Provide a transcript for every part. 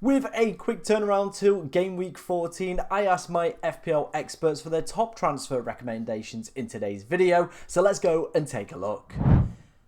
With a quick turnaround to game week 14, I asked my FPL experts for their top transfer recommendations in today's video, so let's go and take a look.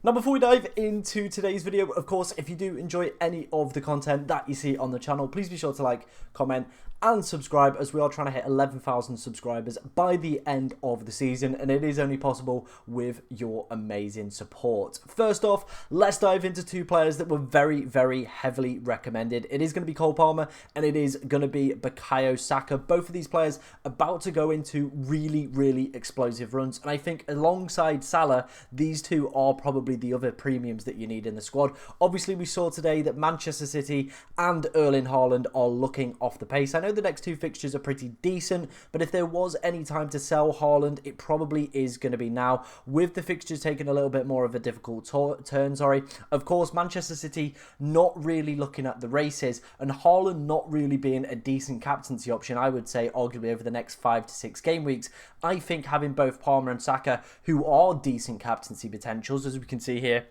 Now, before we dive into today's video, of course, if you do enjoy any of the content that you see on the channel, please be sure to like, comment, and subscribe, as we are trying to hit 11,000 subscribers by the end of the season, and it is only possible with your amazing support. First off, let's dive into two players that were very, very heavily recommended. It is going to be Cole Palmer and it is going to be Bukayo Saka. Both of these players about to go into really, really explosive runs, and I think alongside Salah, these two are probably the other premiums that you need in the squad. Obviously, we saw today that Manchester City and Erling Haaland are looking off the pace. I know the next two fixtures are pretty decent, but if there was any time to sell Haaland, it probably is going to be now, with the fixtures taking a little bit more of a difficult turn. Of course, Manchester City not really looking at the races, and Haaland not really being a decent captaincy option, I would say, arguably over the next 5 to 6 game weeks. I think having both Palmer and Saka, who are decent captaincy potentials, as we can see here.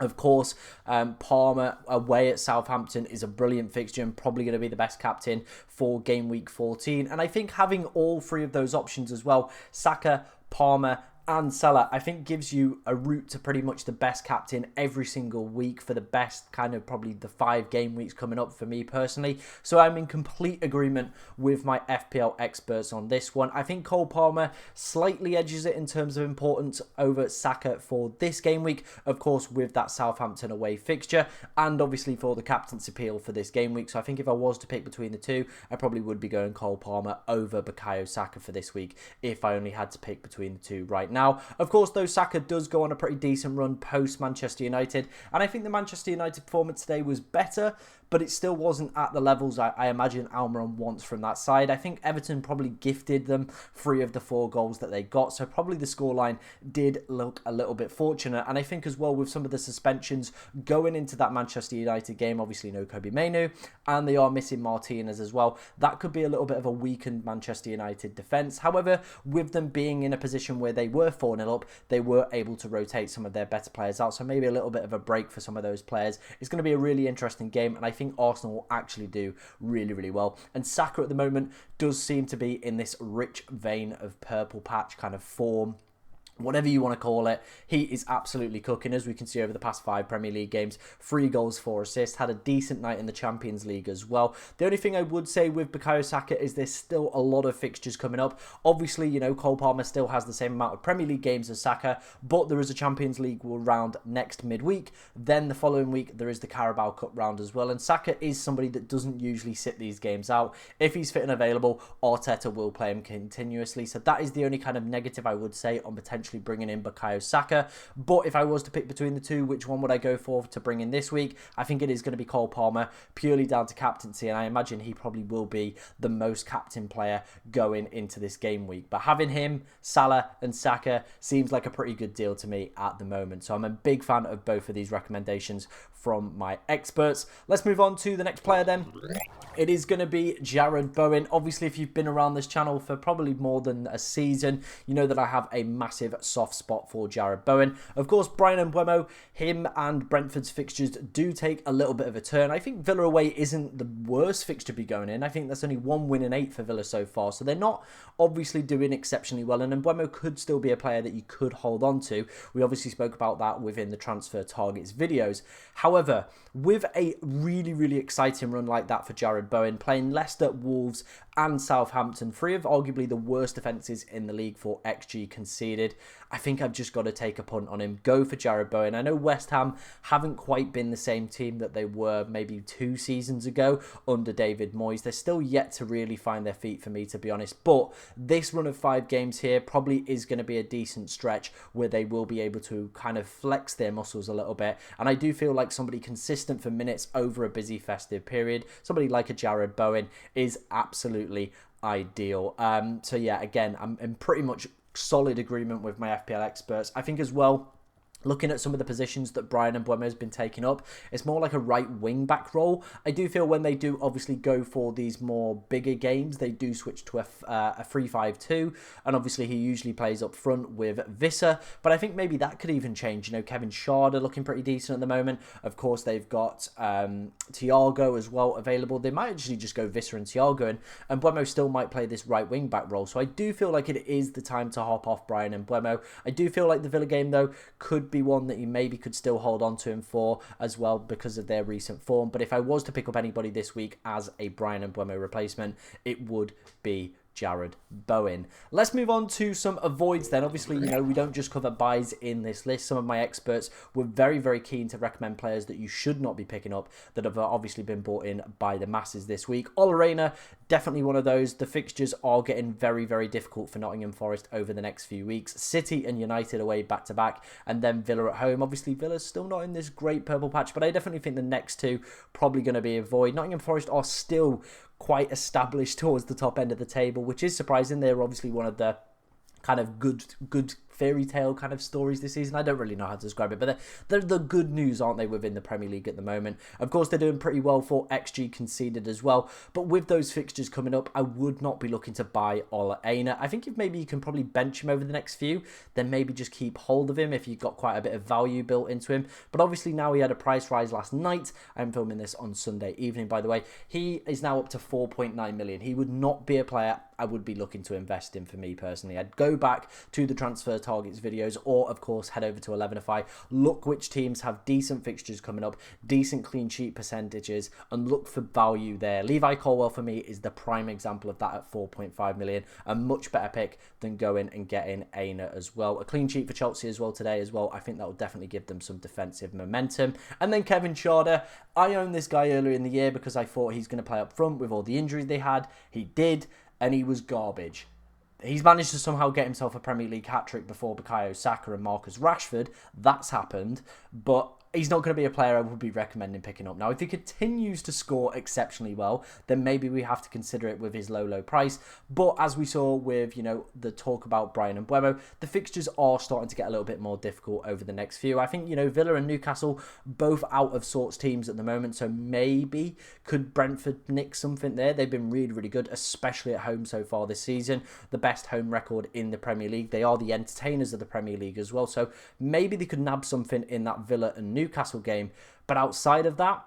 Of course, Palmer away at Southampton is a brilliant fixture and probably going to be the best captain for game week 14. And I think having all three of those options as well, Saka, Palmer, and Salah, I think gives you a route to pretty much the best captain every single week for the best kind of probably the 5 game weeks coming up for me personally. So I'm in complete agreement with my FPL experts on this one. I think Cole Palmer slightly edges it in terms of importance over Saka for this game week, of course with that Southampton away fixture, and obviously for the captain's appeal for this game week. So I think if I was to pick between the two, I probably would be going Cole Palmer over Bukayo Saka for this week if I only had to pick between the two right now. Of course, though, Saka does go on a pretty decent run post Manchester United, and I think the Manchester United performance today was better, but it still wasn't at the levels I imagine Almiron wants from that side. I think Everton probably gifted them 3 of the 4 goals that they got, so probably the scoreline did look a little bit fortunate. And I think as well with some of the suspensions going into that Manchester United game, obviously no Kobe Mainoo, and they are missing Martinez as well. That could be a little bit of a weakened Manchester United defence. However, with them being in a position where they were 4-0 up, they were able to rotate some of their better players out, so maybe a little bit of a break for some of those players. It's going to be a really interesting game, and I think Arsenal will actually do really, really well. And Saka at the moment does seem to be in this rich vein of purple patch kind of form, whatever you want to call it. He is absolutely cooking, as we can see over the past 5 Premier League games. 3 goals, 4 assists, had a decent night in the Champions League as well. The only thing I would say with Bukayo Saka is there's still a lot of fixtures coming up. Obviously, you know, Cole Palmer still has the same amount of Premier League games as Saka, but there is a Champions League round next midweek. Then the following week, there is the Carabao Cup round as well. And Saka is somebody that doesn't usually sit these games out. If he's fit and available, Arteta will play him continuously. So that is the only kind of negative I would say on potentially bringing in Bukayo Saka. But if I was to pick between the two, which one would I go for to bring in this week? I think it is going to be Cole Palmer, purely down to captaincy, and I imagine he probably will be the most captain player going into this game week. But having him, Salah and Saka seems like a pretty good deal to me at the moment. So I'm a big fan of both of these recommendations from my experts. Let's move on to the next player then. It is going to be Jarrod Bowen. Obviously, if you've been around this channel for probably more than a season, you know that I have a massive soft spot for Jarrod Bowen. Of course, Brian Mbeumo, him and Brentford's fixtures do take a little bit of a turn. I think Villa away isn't the worst fixture to be going in. I think that's only 1 win in 8 for Villa so far, so they're not obviously doing exceptionally well, and Mbeumo could still be a player that you could hold on to. We obviously spoke about that within the transfer targets videos. However, with a really, really exciting run like that for Jarrod Bowen, playing Leicester, Wolves and Southampton, 3 of arguably the worst defences in the league for XG conceded, I think I've just got to take a punt on him. Go for Jarrod Bowen. I know West Ham haven't quite been the same team that they were maybe 2 seasons ago under David Moyes. They're still yet to really find their feet for me, to be honest. But this run of 5 games here probably is going to be a decent stretch where they will be able to kind of flex their muscles a little bit. And I do feel like somebody consistent for minutes over a busy festive period, somebody like a Jarrod Bowen, is absolutely ideal. So yeah, again, I'm in pretty much solid agreement with my FPL experts. I think as well, Looking at some of the positions that Bryan Mbeumo has been taking up, it's more like a right wing back role. I do feel when they do obviously go for these more bigger games, they do switch to a 3-5-2, and obviously he usually plays up front with Visser, but I think maybe that could even change. You know, Kevin Schade looking pretty decent at the moment. Of course, they've got Thiago as well available. They might actually just go Visser and Thiago, and Mbeumo still might play this right wing back role. So I do feel like it is the time to hop off Bryan Mbeumo. I do feel like the Villa game, though, could be one that you maybe could still hold on to him for as well because of their recent form. But if I was to pick up anybody this week as a Bryan Mbeumo replacement, it would be Jarrod Bowen. Let's move on to some avoids then. Obviously, you know, we don't just cover buys in this list. Some of my experts were very, very keen to recommend players that you should not be picking up that have obviously been bought in by the masses this week. Ole Reina, definitely one of those. The fixtures are getting very, very difficult for Nottingham Forest over the next few weeks. City and United away back-to-back, and then Villa at home. Obviously, Villa's still not in this great purple patch, but I definitely think the next two probably going to be a void. Nottingham Forest are still quite established towards the top end of the table, which is surprising. They're obviously one of the kind of good fairy tale kind of stories this season. I don't really know how to describe it, but they're the good news, aren't they, within the Premier League at the moment? Of course, they're doing pretty well for XG conceded as well, but with those fixtures coming up, I would not be looking to buy Ole Reina. I think if maybe you can probably bench him over the next few, then maybe just keep hold of him if you've got quite a bit of value built into him. But obviously now he had a price rise last night. I'm filming this on Sunday evening, by the way. He is now up to 4.9 million. He would not be a player I would be looking to invest in for me personally. I'd go back to the transfer targets videos, or of course head over to 11ify, look which teams have decent fixtures coming up, decent clean sheet percentages, and look for value there. Levi Colwill for me is the prime example of that at 4.5 million. A much better pick than going and getting Reina as well. A clean sheet for Chelsea as well today as well. I think that will definitely give them some defensive momentum. And then Kevin Schade. I owned this guy earlier in the year because I thought he's going to play up front with all the injuries they had. He did, and he was garbage. He's managed to somehow get himself a Premier League hat-trick before Bukayo Saka and Marcus Rashford. That's happened, but he's not going to be a player I would be recommending picking up. Now, if he continues to score exceptionally well, then maybe we have to consider it with his low price. But as we saw with, you know, the talk about Bryan Mbeumo, the fixtures are starting to get a little bit more difficult over the next few. I think, you know, Villa and Newcastle, both out of sorts teams at the moment, so maybe could Brentford nick something there? They've been really, really good, especially at home so far this season. The best home record in the Premier League. They are the entertainers of the Premier League as well, so maybe they could nab something in that Villa and Newcastle game. But outside of that,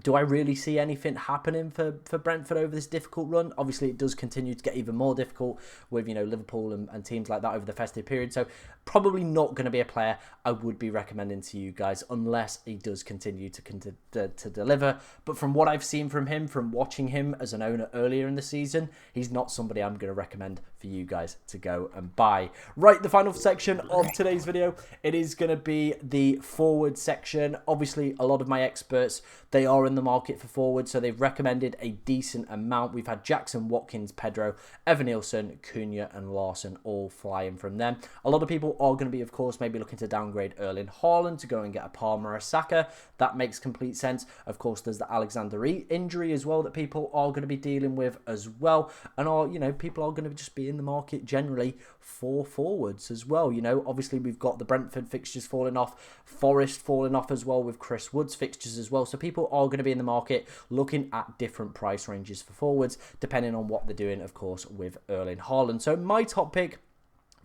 do I really see anything happening for Brentford over this difficult run? Obviously, it does continue to get even more difficult with, you know, Liverpool and teams like that over the festive period. So probably not going to be a player I would be recommending to you guys unless he does continue to deliver. But from what I've seen from him, from watching him as an owner earlier in the season, he's not somebody I'm going to recommend for you guys to go and buy. Right, the final section of today's video, it is going to be the forward section. Obviously, a lot of my experts, they are in the market for forward, so they've recommended a decent amount. We've had Jackson, Watkins, Pedro, Evan Nielsen, Cunha and Larson all flying from them. A lot of people are going to be, of course, maybe looking to downgrade Erling Haaland to go and get a Palmer or a Saka. That makes complete sense. Of course, there's the Alexander injury as well that people are going to be dealing with as well, and are, you know, people are going to just be in the market generally for forwards as well. You know, obviously we've got the Brentford fixtures falling off, Forest falling off as well with Chris Wood's fixtures as well, so people are going to be in the market looking at different price ranges for forwards depending on what they're doing, of course, with Erling Haaland. So my top pick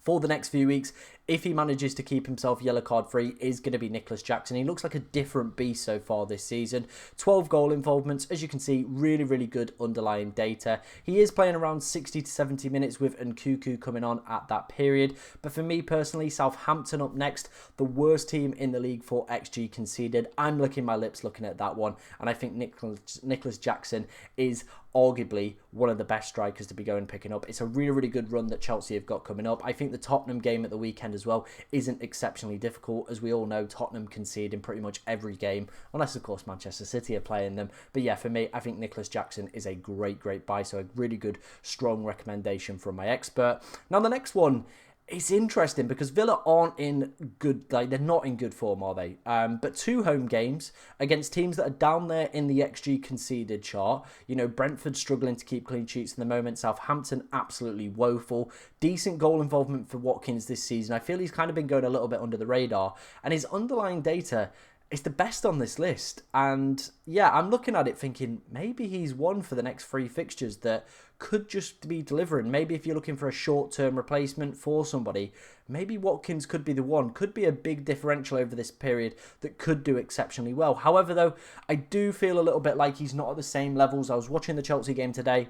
for the next few weeks, if he manages to keep himself yellow card free, is going to be Nicholas Jackson. He looks like a different beast so far this season. 12 goal involvements, as you can see, really, really good underlying data. He is playing around 60 to 70 minutes with Nkunku coming on at that period. But for me personally, Southampton up next, the worst team in the league for XG conceded. I'm licking my lips looking at that one, and I think Nicholas Jackson is arguably one of the best strikers to be going picking up. It's a really, really good run that Chelsea have got coming up. I think the Tottenham game at the weekend as well isn't exceptionally difficult. As we all know, Tottenham concede in pretty much every game, unless of course Manchester City are playing them. But yeah, for me, I think Nicholas Jackson is a great buy, so a really good strong recommendation from my expert. Now the next one, it's interesting because Villa aren't in good, like they're not in good form, are they? But 2 home games against teams that are down there in the XG conceded chart. You know, Brentford struggling to keep clean sheets in the moment. Southampton absolutely woeful. Decent goal involvement for Watkins this season. I feel he's kind of been going a little bit under the radar. And his underlying data is the best on this list. And yeah, I'm looking at it thinking maybe he's one for the next 3 fixtures that could just be delivering. Maybe if you're looking for a short-term replacement for somebody, maybe Watkins could be the one. Could be a big differential over this period that could do exceptionally well. However, though, I do feel a little bit like he's not at the same levels. I was watching the Chelsea game today,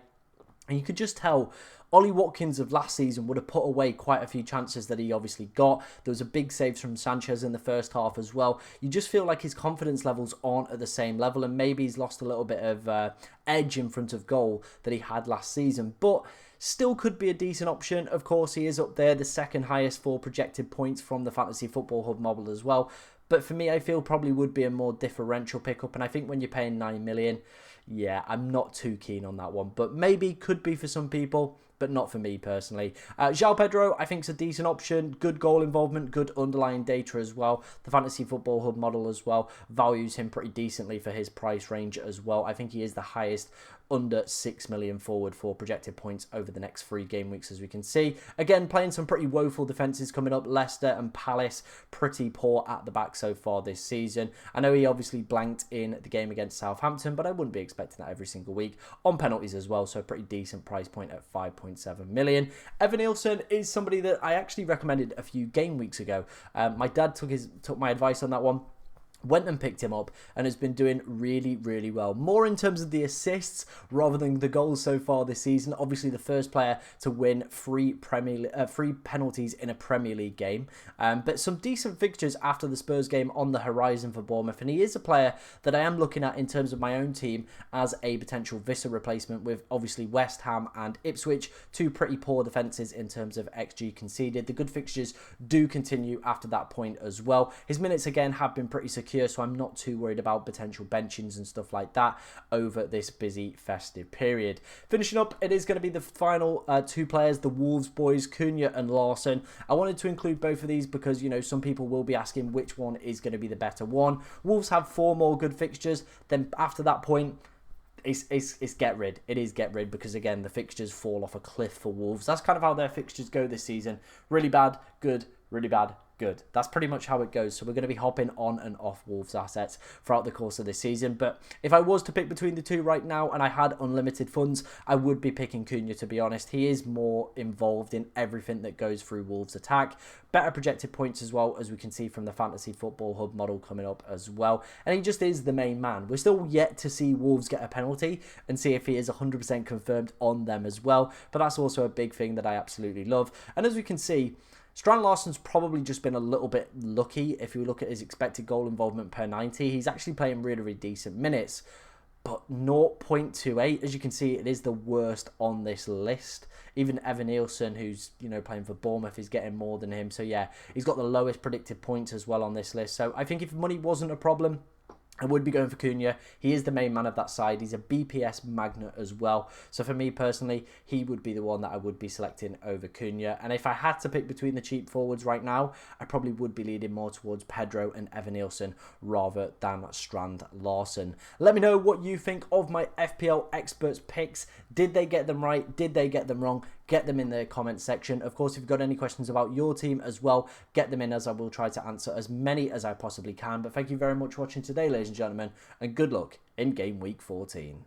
and you could just tell Ollie Watkins of last season would have put away quite a few chances that he obviously got. There was a big save from Sanchez in the first half as well. You just feel like his confidence levels aren't at the same level, and maybe he's lost a little bit of edge in front of goal that he had last season. But still could be a decent option. Of course, he is up there, the second highest for projected points from the Fantasy Football Hub model as well. But for me, I feel probably would be a more differential pickup. And I think when you're paying 9 million, yeah, I'm not too keen on that one. But maybe could be for some people, but not for me personally. João Pedro, I think, is a decent option. Good goal involvement, good underlying data as well. The Fantasy Football Hub model as well values him pretty decently for his price range as well. I think he is the highest under 6 million forward for projected points over the next 3 game weeks, as we can see. Again, playing some pretty woeful defences coming up. Leicester and Palace, pretty poor at the back so far this season. I know he obviously blanked in the game against Southampton, but I wouldn't be expecting that every single week. On penalties as well, so a pretty decent price point at 5.7 million. Evan Nielsen is somebody that I actually recommended a few game weeks ago. My dad took my advice on that one. Went and picked him up and has been doing really, really well. More in terms of the assists rather than the goals so far this season. Obviously, the first player to win 3 penalties in a Premier League game. But some decent fixtures after the Spurs game on the horizon for Bournemouth. And he is a player that I am looking at in terms of my own team as a potential Vissa replacement with obviously West Ham and Ipswich. 2 pretty poor defences in terms of XG conceded. The good fixtures do continue after that point as well. His minutes again have been pretty secure, so I'm not too worried about potential benchings and stuff like that over this busy festive period. Finishing up, it is going to be the final 2 players, the Wolves boys, Cunha and Larson. I wanted to include both of these because, you know, some people will be asking which one is going to be the better one. Wolves have 4 more good fixtures. Then after that point, it's get rid. It is get rid because, again, the fixtures fall off a cliff for Wolves. That's kind of how their fixtures go this season. Really bad, good, really bad, good. That's pretty much how it goes. So we're going to be hopping on and off Wolves assets throughout the course of this season. But if I was to pick between the 2 right now and I had unlimited funds, I would be picking Cunha, to be honest. He is more involved in everything that goes through Wolves' attack. Better projected points as well, as we can see from the Fantasy Football Hub model coming up as well. And he just is the main man. We're still yet to see Wolves get a penalty and see if he is 100% confirmed on them as well. But that's also a big thing that I absolutely love. And as we can see, Strand Larsen's probably just been a little bit lucky. If you look at his expected goal involvement per 90, he's actually playing really, really decent minutes. But 0.28, as you can see, it is the worst on this list. Even Evan Nielsen, who's, you know, playing for Bournemouth, is getting more than him. So yeah, he's got the lowest predicted points as well on this list. So I think if money wasn't a problem, I would be going for Cunha. He is the main man of that side. He's a BPS magnet as well. So for me personally, he would be the one that I would be selecting over Cunha. And if I had to pick between the cheap forwards right now, I probably would be leading more towards Pedro and Evan Nielsen rather than Strand Larsen. Let me know what you think of my FPL Experts picks. Did they get them right? Did they get them wrong? Get them in the comment section. Of course, if you've got any questions about your team as well, get them in, as I will try to answer as many as I possibly can. But thank you very much for watching today, ladies and gentlemen, and good luck in Game Week 14.